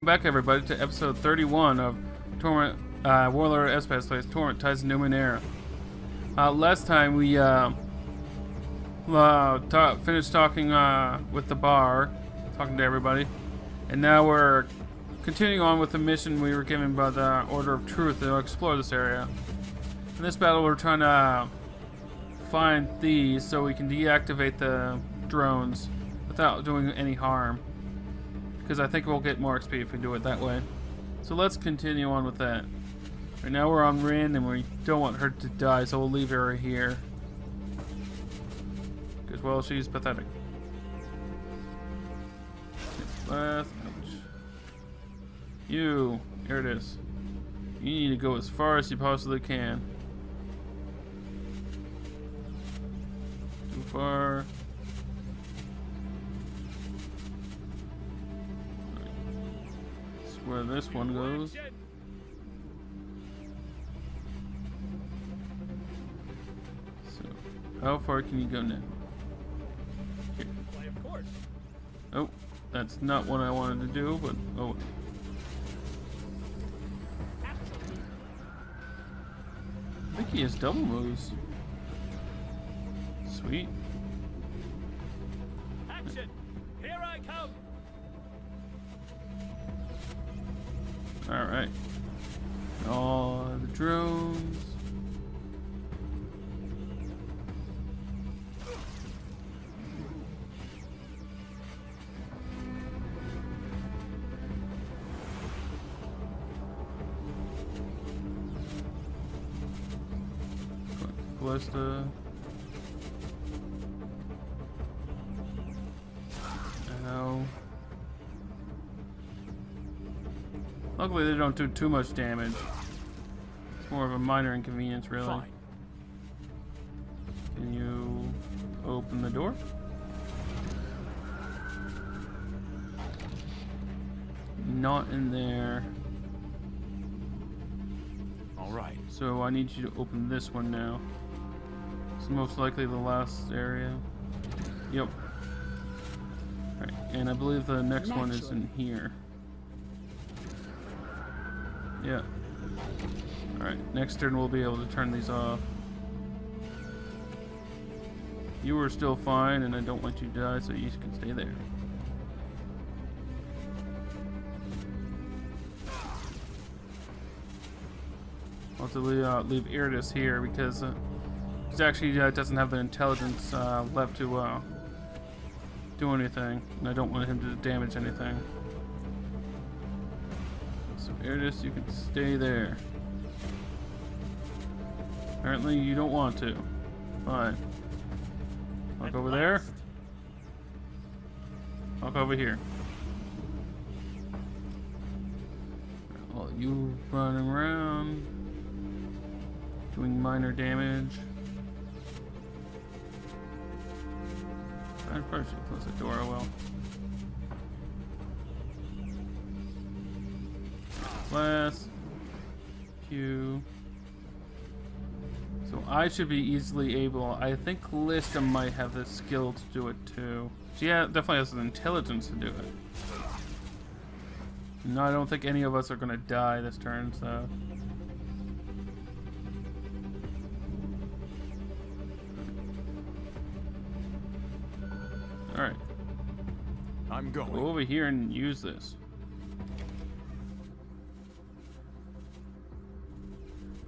back, everybody, to episode 31 of Torment, Warlord of SBAS plays Torment ties Numenera. Last time we finished talking with the bar, talking to everybody, and now we're continuing on with the mission we were given by the Order of Truth to explore this area. In this battle, we're trying to find these so we can deactivate the drones without doing any harm, because I think we'll get more XP if we do it that way. So let's continue on with that. Right now we're on Rin and we don't want her to die, so we'll leave her here. Because, well, she's pathetic. Ouch. You, here it is. You need to go as far as you possibly can. Too far. Where this one goes. So, how far can you go now? Here. Of course. Oh, that's not what I wanted to do, but oh. I think he has double moves. Sweet. Action! Here I come! Alright. All the drones. Ballista. Ow. Luckily, they don't do too much damage. It's more of a minor inconvenience, really. Fine. Can you open the door? Not in there. All right. So I need you to open this one now. It's most likely the last area. Yep. Right, and I believe the next one is in here. Yeah. Alright, next turn we'll be able to turn these off. You are still fine, and I don't want you to die, so you can stay there. I'll have to leave Iridus here because he actually doesn't have the intelligence left to do anything, and I don't want him to damage anything. So Iridus, you can stay there. Apparently you don't want to. Fine. Walk over there. Walk over here. While you running around, doing minor damage. I probably should close the door. Oh well. Last Q. So I should be easily able. I think Lista might have the skill to do it too. She definitely has the intelligence to do it. No, I don't think any of us are gonna die this turn, so. Alright. I'm going. Go over here and use this.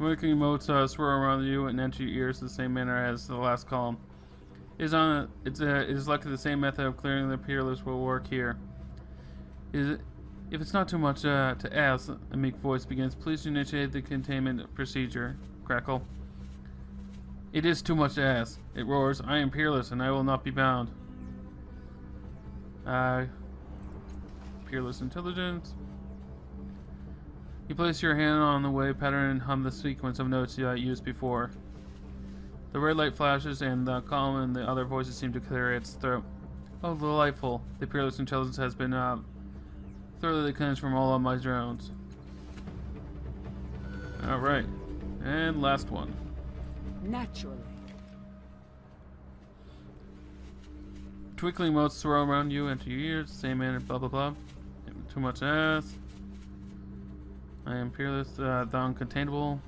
Making emotes swirl around you and enter your ears in the same manner as the last column. It is likely the same method of clearing the peerless will work here. If it's not too much to ask, a meek voice begins. Please initiate the containment procedure. Crackle. It is too much to ask. It roars. I am peerless and I will not be bound. Peerless intelligence. You place your hand on the wave pattern and hum the sequence of notes you used before. The red light flashes and the column and the other voices seem to clear its throat. Oh, delightful. The peerless intelligence has been thoroughly cleansed from all of my drones. Alright. And last one. Naturally. Twinkling motes swirl around you, enter your ears, same manner, blah blah blah. Too much ass. I am peerless, the uncontainable.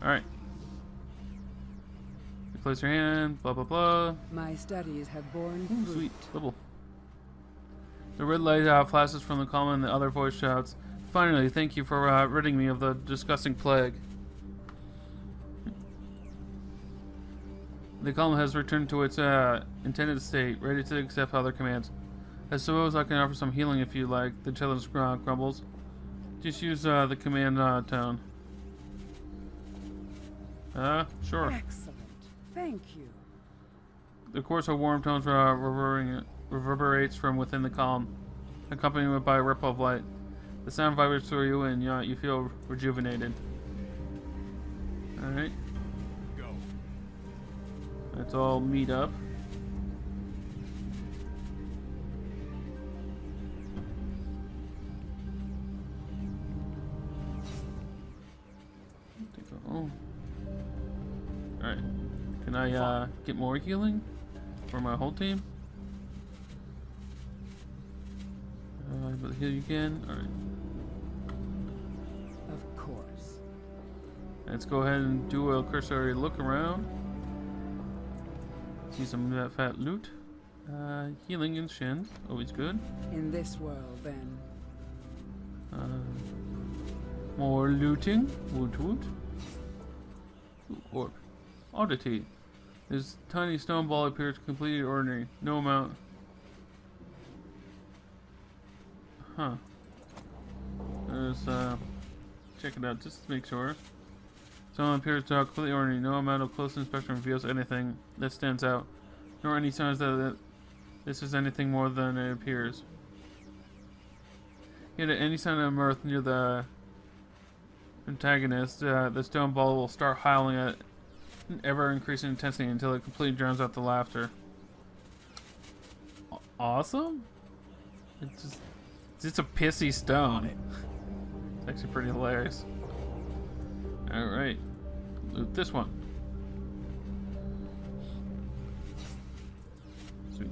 Alright. You place your hand, blah blah blah. My studies have borne Ooh, fruit. sweet. Level. The red light flashes from the column and the other voice shouts, "Finally, thank you for ridding me of the disgusting plague." The column has returned to its intended state, ready to accept other commands. I suppose I can offer some healing if you like, the challenge grumbles. Just use the command tone. Sure. Excellent. Thank you. The chorus of warm tones reverberates from within the column, accompanied by a ripple of light. The sound vibrates through you and you feel rejuvenated. Alright. Go. Let's all meet up. Alright. Can I get more healing for my whole team? But heal you again. Alright. Of course. Let's go ahead and do a cursory look around. See some of that fat loot. Healing and shins, always good. In this world, then. More looting. Woot woot. Ooh, orb. Oddity. This tiny stone ball appears completely ordinary. No amount. Huh. There's check it out just to make sure. Stone appears completely ordinary. No amount of close inspection reveals anything that stands out, nor any signs that this is anything more than it appears. Yet at any sign of mirth near the antagonist, the stone ball will start howling at ever increasing intensity until it completely drowns out the laughter. Awesome? It's just a pissy stone. It's actually pretty hilarious. Alright. Loot this one. Sweet.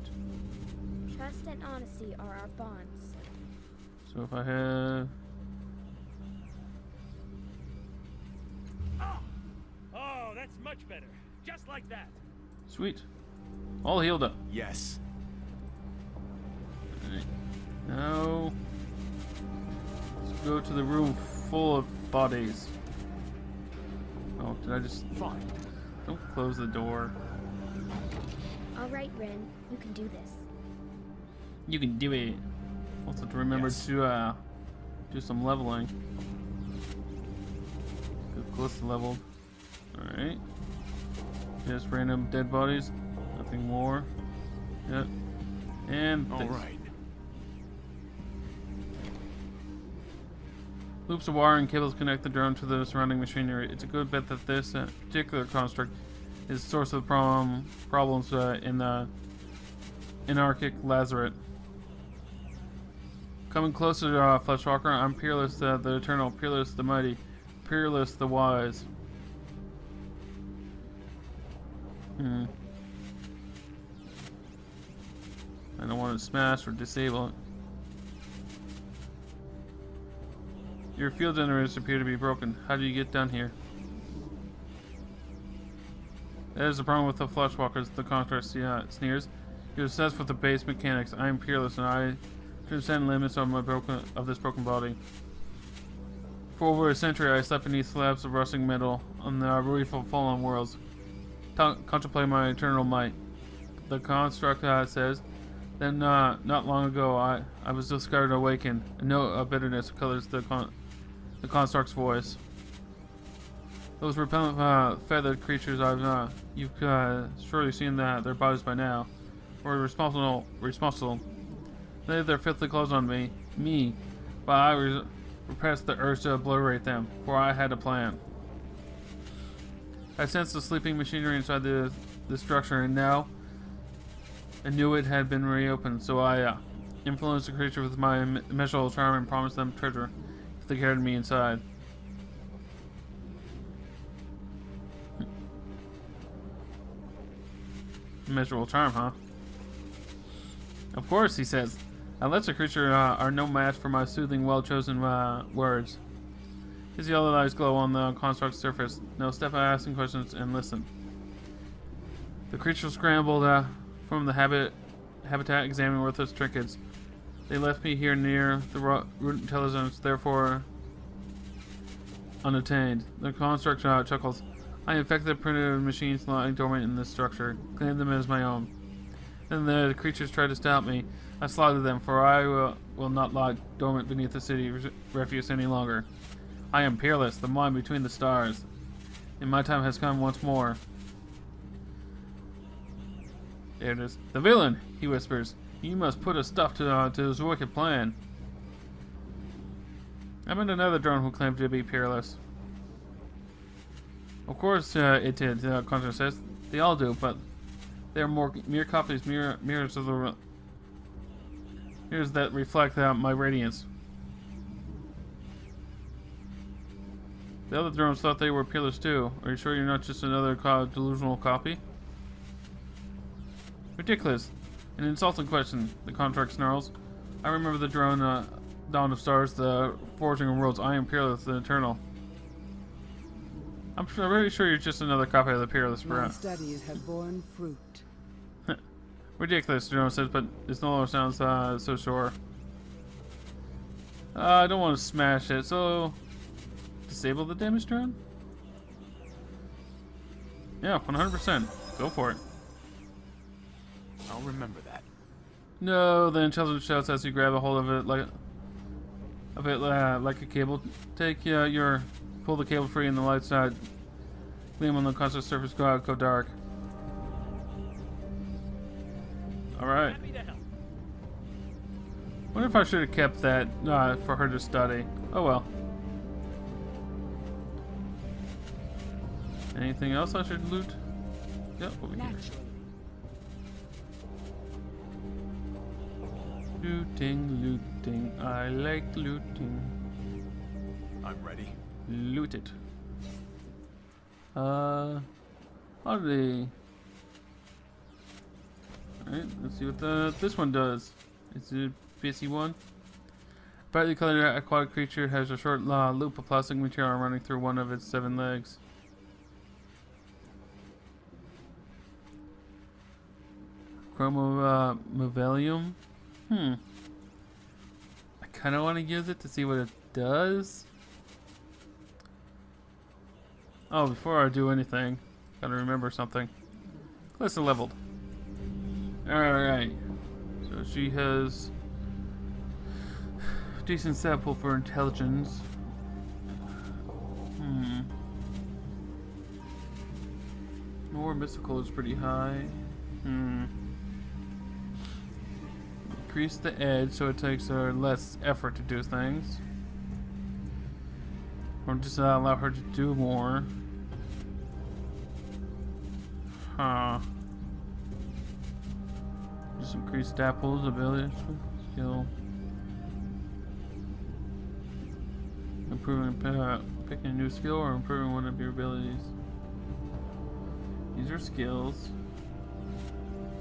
Trust and honesty are our bonds. So if I have... Oh, that's much better. Just like that. Sweet. All healed up. Yes. Alright. Now... let's go to the room full of bodies. Oh, did I just... Fine. Don't close the door. All right, Ren, you can do this. You can do it. Also to remember Yes. to do some leveling. Get close to leveled. Alright. Just random dead bodies. Nothing more. Yep. And All this. right. Loops of wire and cables connect the drone to the surrounding machinery. It's a good bet that this particular construct is the source of the problems in the anarchic lazaret. Coming closer to Fleshwalker, I'm Peerless the Eternal, Peerless the Mighty, Peerless the Wise. I don't want to smash or disable it. Your field generators appear to be broken. How do you get down here? That is the problem with the Fleshwalkers, the contrast sneers. You're obsessed with the base mechanics. I am Peerless and I transcend limits of this broken body. For over a century I slept beneath slabs of rusting metal on the roof of fallen worlds. Contemplate my eternal might. The construct says. Then not long ago I was discovered awakened. A note of bitterness colors the construct's voice. Those repellent feathered creatures you've surely seen their bodies by now. Were responsible. They had their filthy clothes on me, but I repressed the urge to obliterate them, for I had a plan. I sensed the sleeping machinery inside the structure, and now I knew it had been reopened, so I influenced the creature with my immeasurable charm and promised them treasure if they carried me inside. Immeasurable charm, huh? Of course, he says. A lesser creature are no match for my soothing, well-chosen words. His yellow eyes glow on the construct's surface. Now step out asking questions and listen. The creature scrambled from the habitat examining worthless trinkets. They left me here near the root intelligence, therefore unattained. The construct chuckles. I infected primitive machines lying dormant in this structure. Claim them as my own. Then the creatures tried to stop me. I slaughtered them, for I will not lie dormant beneath the city refuse any longer. I am peerless, the mind between the stars. And my time has come once more. There it is. The villain, he whispers. You must put a stop to his wicked plan. I met another drone who claimed to be peerless. Of course it did, the contract says. They all do, but they are mere copies, mirrors of the mirrors that reflect my radiance. The other drones thought they were peerless too. Are you sure you're not just another delusional copy? Ridiculous. An insulting question, the contract snarls. I remember the drone, Dawn of Stars, the forging of worlds. I am peerless, the eternal. I'm very sure you're just another copy of the peerless My brand. studies have borne fruit. Ridiculous, the drone says, but this no longer sounds so sure. I don't want to smash it, so disable the damage drone? Yeah, 100%. Go for it. I'll remember that. No, the intelligence shouts as you grab a hold of it like a cable. Take pull the cable free and the lights gleam on the constant surface go dark. All right. Happy to help. Wonder if I should have kept that for her to study. Oh well. Anything else I should loot? Yep, over here. Naturally. Looting. I like looting. I'm ready. Loot it. How do they? Alright, let's see what this one does. It's a busy one. Brightly colored aquatic creature has a short loop of plastic material running through one of its 7 legs. Chromovelium. I kind of want to use it to see what it does. Oh, before I do anything, gotta remember something. Listen, leveled. Alright. So she has decent sample for intelligence. More mystical is pretty high. Increase the edge so it takes her less effort to do things. Or just allow her to do more. Just increase Dapple's ability, skill. Improving, picking a new skill or improving one of your abilities. These are skills.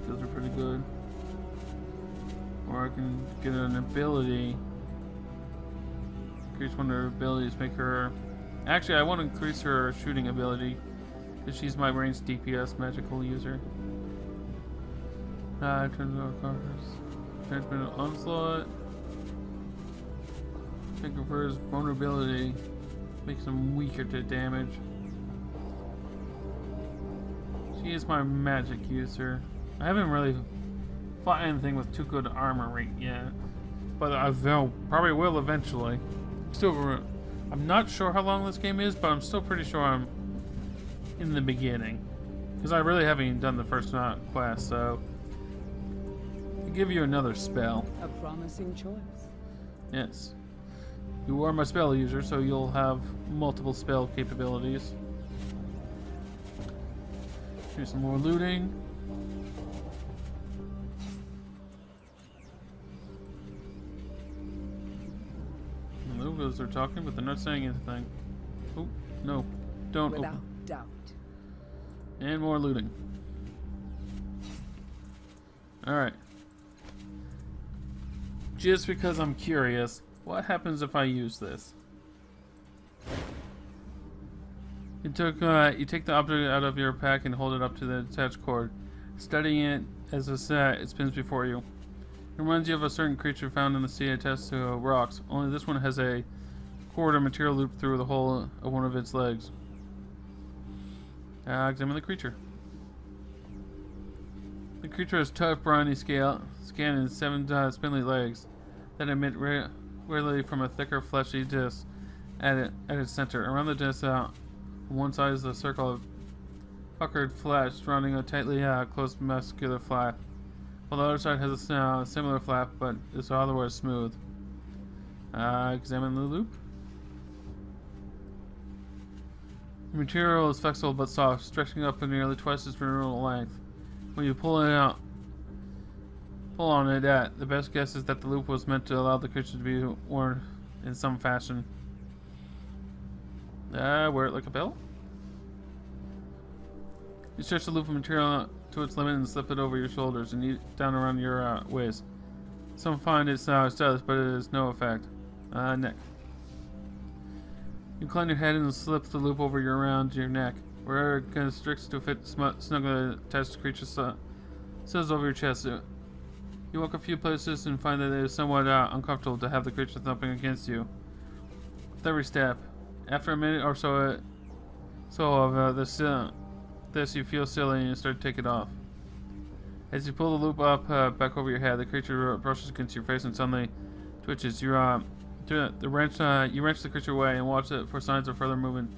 Skills are pretty good. Or I can get an ability. Increase one of her abilities, make her... Actually, I want to increase her shooting ability. Because she's my ranged DPS magical user. Turns out cars. Transmitted onslaught. Take her his vulnerability. Makes him weaker to damage. She is my magic user. I haven't really fought anything with too good armor rate yet, but I probably will eventually. I'm not sure how long this game is, but I'm still pretty sure I'm in the beginning, because I really haven't even done the first quest. So I'll give you another spell. A promising choice. Yes, you are my spell user, so you'll have multiple spell capabilities. Here's some more looting. They're talking, but they're not saying anything. Oh, no. Don't Without open. doubt. And more looting. Alright. Just because I'm curious, what happens if I use this? You take the object out of your pack and hold it up to the attached cord, studying it as it spins before you. It reminds you of a certain creature found in the sea attached to rocks, only this one has a cord or material looped through the hole of one of its legs. Examine the creature. The creature has tough, briny skin and 7 spindly legs that emit rarely from a thicker, fleshy disc at its center. Around the disc, on one side is a circle of puckered flesh surrounding a tightly closed muscular flap, while the other side has a similar flap but is otherwise smooth. Examine the loop. The material is flexible but soft, stretching up to nearly twice its original length. When you pull on it the best guess is that the loop was meant to allow the creature to be worn in some fashion. Wear it like a belt. You stretch the loop of material to its limit and slip it over your shoulders and down around your waist. Some find it stylish, but it has no effect. Neck. You incline your head and slip the loop around your neck, where it constricts to fit snugly attached to creature's says over your chest. You walk a few places and find that it is somewhat uncomfortable to have the creature thumping against you with every step. After a minute or so of this, you feel silly and you start to take it off. As you pull the loop up back over your head, the creature brushes against your face and suddenly twitches. You wrench the creature away and watch it for signs of further movement,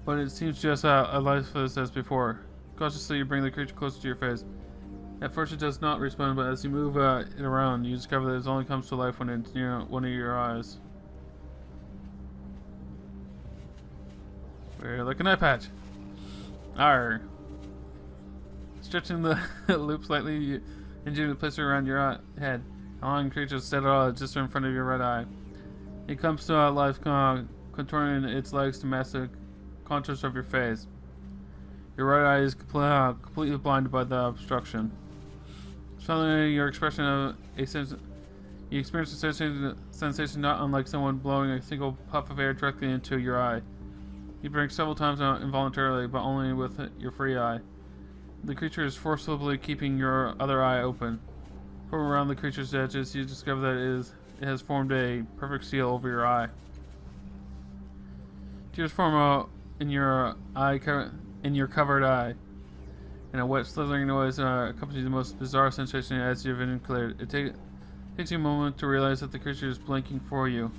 but it seems just as lifeless as before. Cautiously, you bring the creature closer to your face. At first, it does not respond, but as you move it around, you discover that it only comes to life when it's near one of your eyes. We're like an eye patch. Arr. Stretching the loop slightly, you ingeniously place it around your head. Allowing creature to settle just in front of your right eye. It comes to life, contouring its legs to match the contours of your face. Your right eye is completely blinded by the obstruction. Suddenly, you experience a sensation not unlike someone blowing a single puff of air directly into your eye. You blink several times involuntarily, but only with your free eye. The creature is forcibly keeping your other eye open. From around the creature's edges, you discover that it has formed a perfect seal over your eye. Tears form in your covered eye, and a wet, slithering noise accompanies the most bizarre sensation as you've been cleared. It takes you a moment to realize that the creature is blinking for you,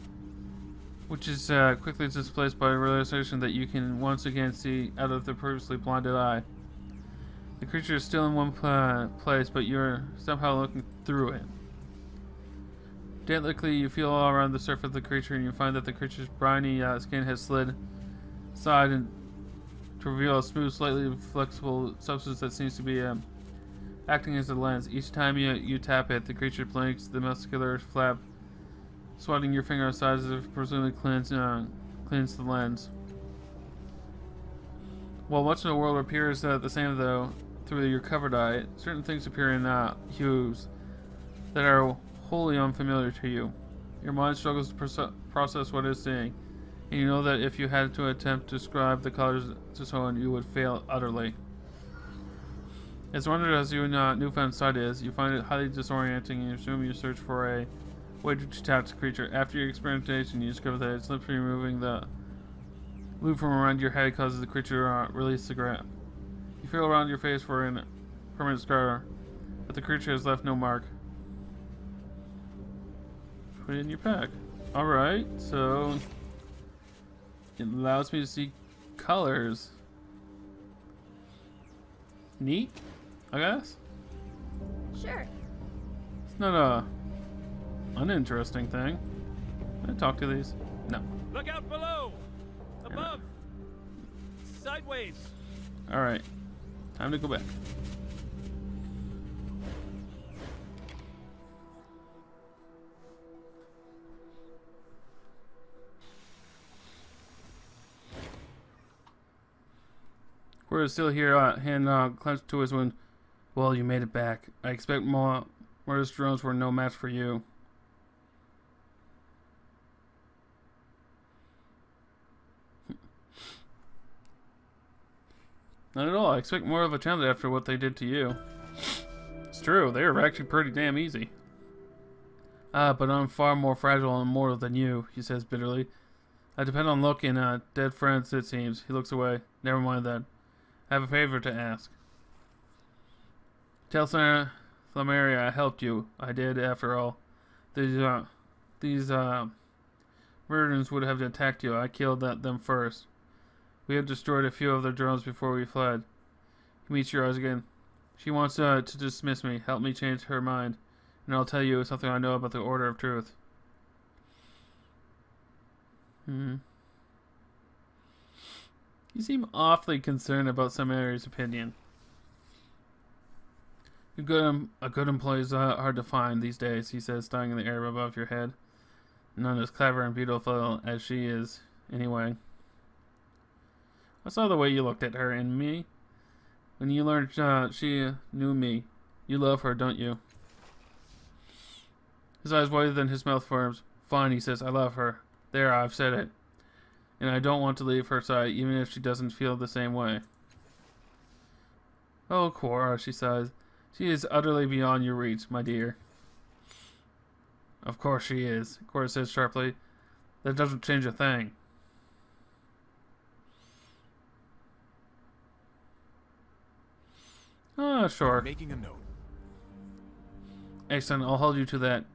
which is quickly displaced by the realization that you can once again see out of the previously blinded eye. The creature is still in one place, but you're somehow looking through it. Delicately, you feel all around the surface of the creature, and you find that the creature's briny skin has slid aside and to reveal a smooth, slightly flexible substance that seems to be acting as a lens. Each time you tap it, the creature blinks, the muscular flap swatting your finger aside as if presumably cleans the lens. While much of the world appears the same, though, through your covered eye, certain things appear in hues that are wholly unfamiliar to you. Your mind struggles to process what it's seeing, and you know that if you had to attempt to describe the colors to someone, you would fail utterly. As wonderful as your newfound sight is, you find it highly disorienting, and you assume you search for a way to detach the creature. After your experimentation, you discover that simply removing the loop from around your head causes the creature to release the grip. You feel around your face for a permanent scar, but the creature has left no mark. Put it in your pack. Alright, so it allows me to see colors. Neat, I guess? Sure. It's not a uninteresting thing. Can I talk to these? No. Look out below! Above! Sideways! Alright. Time to go back. We're still here, hand clenched to his wound. Well, you made it back. I expect more drones were no match for you. Not at all. I expect more of a challenge after what they did to you. It's true. They were actually pretty damn easy. But I'm far more fragile and mortal than you, he says bitterly. I depend on luck in dead friends, it seems. He looks away. Never mind that. I have a favor to ask. Tell Sarah Flamaria I helped you. I did, after all. These murderers would have attacked you. I killed them first. We have destroyed a few of their drones before we fled. He meets your eyes again. She wants to dismiss me. Help me change her mind. And I'll tell you something I know about the Order of Truth. You seem awfully concerned about Samari's opinion. A good employee is hard to find these days, he says, starring in the air above your head. None as clever and beautiful as she is, anyway. I saw the way you looked at her and me. When you learned she knew me. You love her, don't you? His eyes wider than his mouth forms. Fine, he says, I love her. There, I've said it. And I don't want to leave her side, even if she doesn't feel the same way. Oh, Cora, she sighs. She is utterly beyond your reach, my dear. Of course she is, Cora says sharply. That doesn't change a thing. Sure. Making a note. Excellent, I'll hold you to that.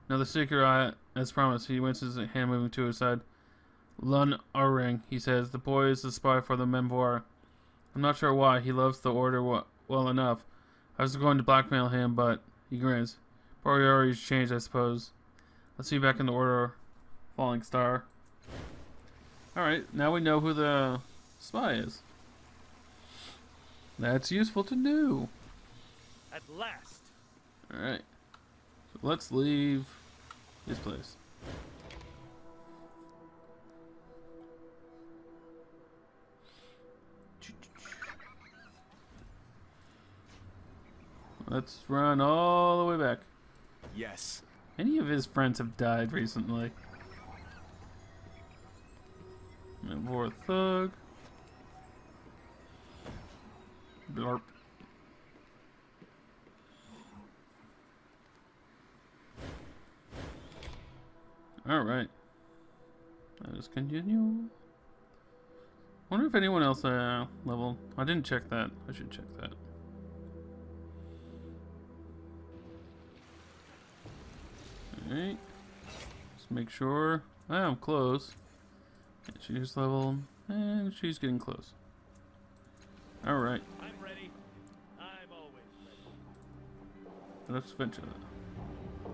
Now the secret, as promised, he winces his hand moving to his side. Lun Aring, he says. The boy is the spy for the Memvoir. I'm not sure why. He loves the Order well enough. I was going to blackmail him, but he grins. Priorities changed, I suppose. Let's see you back in the Order. Falling Star. Alright, now we know who the spy is. That's useful to know. At last. Alright. So let's leave this place. Let's run all the way back. Yes. Any of his friends have died recently. More thug. Blurp. Alright. Let us continue. Wonder if anyone else level. I didn't check that. I should check that. Alright. Let's make sure. I'm close. She's level. And she's getting close. Alright. I'm ready. I'm always ready. Let's venture that.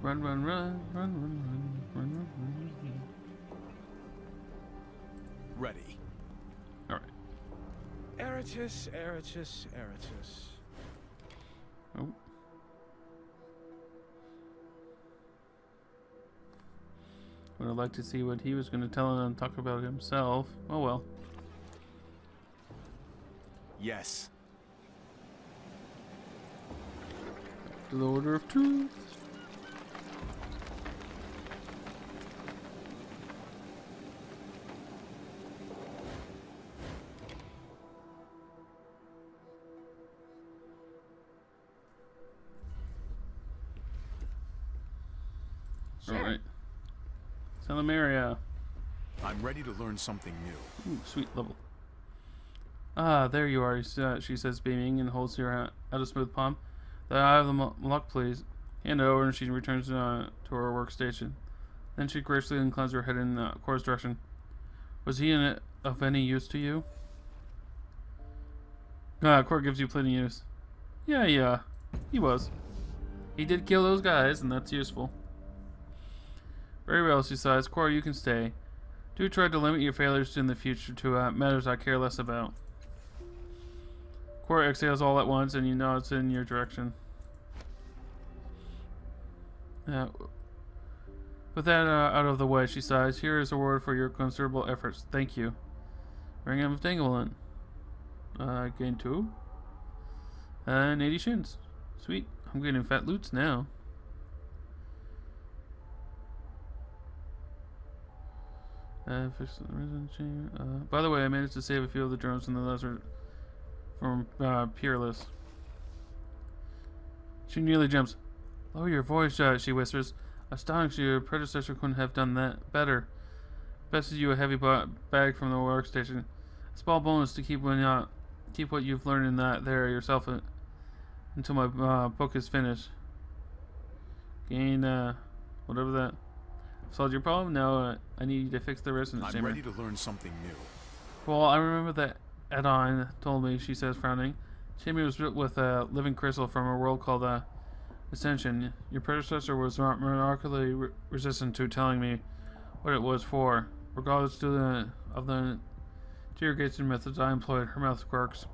Run, run, run, run, run, run, run, run, run. Ready. Alright. Eratus, Eratus, Eratus. Oh. Would have liked to see what he was going to tell and talk about himself. Oh well. Yes. To the Order of Truth. Sure. Alright. Telemaria. I'm ready to learn something new. Ooh, sweet level. Ah, there you are, she says, beaming, and holds her out a smooth palm. The eye of the luck, please. Hand it over, and she returns to her workstation. Then she gracefully inclines her head in Cora's direction. Was he of any use to you? Cora gives you plenty of use. Yeah, he was. He did kill those guys, and that's useful. Very well, she sighs. Cora, you can stay. Do try to limit your failures in the future to matters I care less about. Cora exhales all at once, and you know it's in your direction. With that out of the way, she sighs. Here is a reward for your considerable efforts. Thank you. Ring of Dangolin. Gain 2. And 80 shins. Sweet. I'm getting fat loots now. Fix the resin chain. By the way, I managed to save a few of the drones in the desert from Peerless. She nearly jumps. Lower your voice, she whispers. Astonishing, your predecessor couldn't have done that better. Bested you a heavy bag from the workstation. A small bonus to keep what you've learned in that there yourself until my book is finished. Gain whatever that. Solved your problem? Now I need you to fix the rest of the chamber. I'm ready to learn something new. Well, I remember that Adon told me, she says, frowning. Chamber was built with a living crystal from a world called Ascension. Your predecessor was remarkably resistant to telling me what it was for. Regardless of the interrogation methods I employed, her mouth quirks.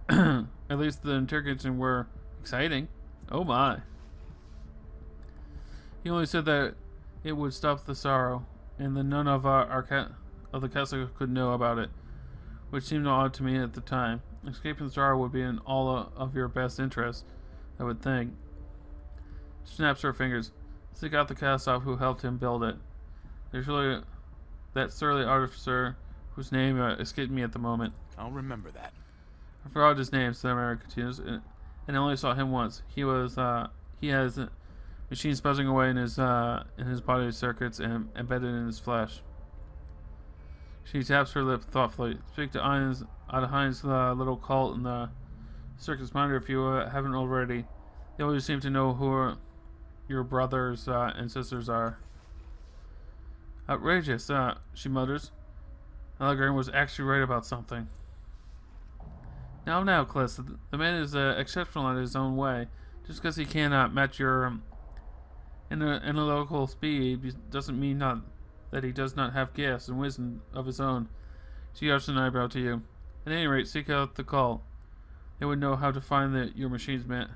At least the interrogation were exciting. Oh my. He only said that it would stop the sorrow, and that none of the castle could know about it, which seemed odd to me at the time. Escaping the sorrow would be in all of your best interest, I would think. She snaps her fingers. Seek out the cast-off who helped him build it. There's really that surly artificer whose name escaped me at the moment. I'll remember that. I forgot his name, Samara continues, and I only saw him once. He has machines buzzing away in his body circuits and embedded in his flesh. She taps her lip thoughtfully. Speak to Hein's little cult in the circus monitor if you haven't already. They always seem to know who your brothers and sisters are. Outrageous, she mutters. Allegram was actually right about something. Now, Cliss, the man is exceptional in his own way. Just because he cannot match your analytical speed doesn't mean that he does not have gifts and wisdom of his own. She arched an eyebrow to you. At any rate, seek out the cult. They would know how to find your machine man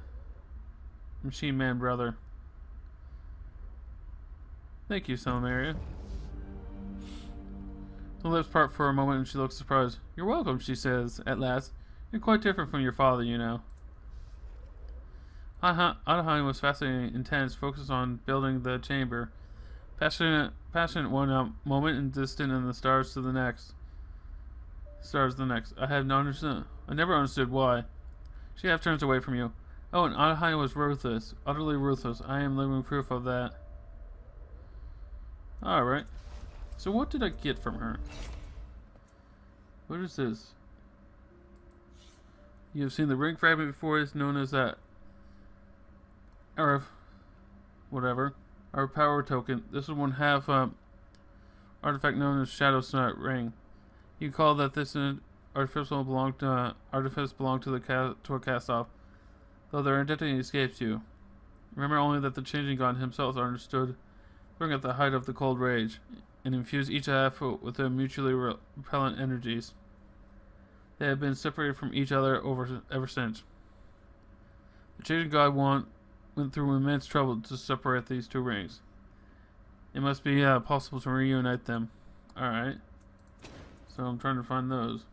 brother. Thank you, Samaria. The lips part for a moment and she looks surprised. You're welcome, she says, at last. You're quite different from your father, you know. Anaheim was fascinating, intense, focused on building the chamber. Passionate one moment and distant in the stars the next. I never understood why. She half turns away from you. Oh, and Anaheim was ruthless. Utterly ruthless. I am living proof of that. Alright. So what did I get from her? What is this? You have seen the ring fragment before. It's known as that. Or whatever. Our power token. This is 1/2 artifact known as Shadow Snot Ring. You call that this artifice belonged to a cast-off, though their identity escapes you. Remember only that the Changing God himself understood during at the height of the Cold Rage, and infused each half with their mutually repellent energies. They have been separated from each other ever since. The Changing God went through immense trouble to separate these two rings. It must be possible to reunite them. Alright. So I'm trying to find those.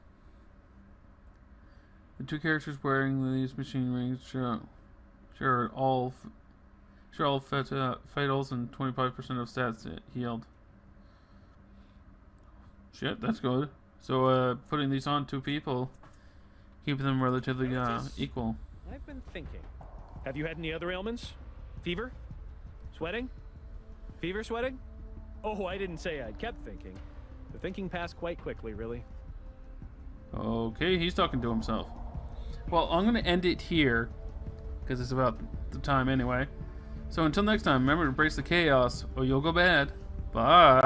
The two characters wearing these machine rings share all fatals and 25% of stats healed. Shit, that's good. So putting these on two people, keeping them relatively equal. I've been thinking. Have you had any other ailments? Fever? Sweating? Fever sweating? Oh, I didn't say I'd kept thinking. The thinking passed quite quickly, really. Okay, he's talking to himself. Well, I'm going to end it here, because it's about the time anyway. So until next time, remember to embrace the chaos, or you'll go bad. Bye.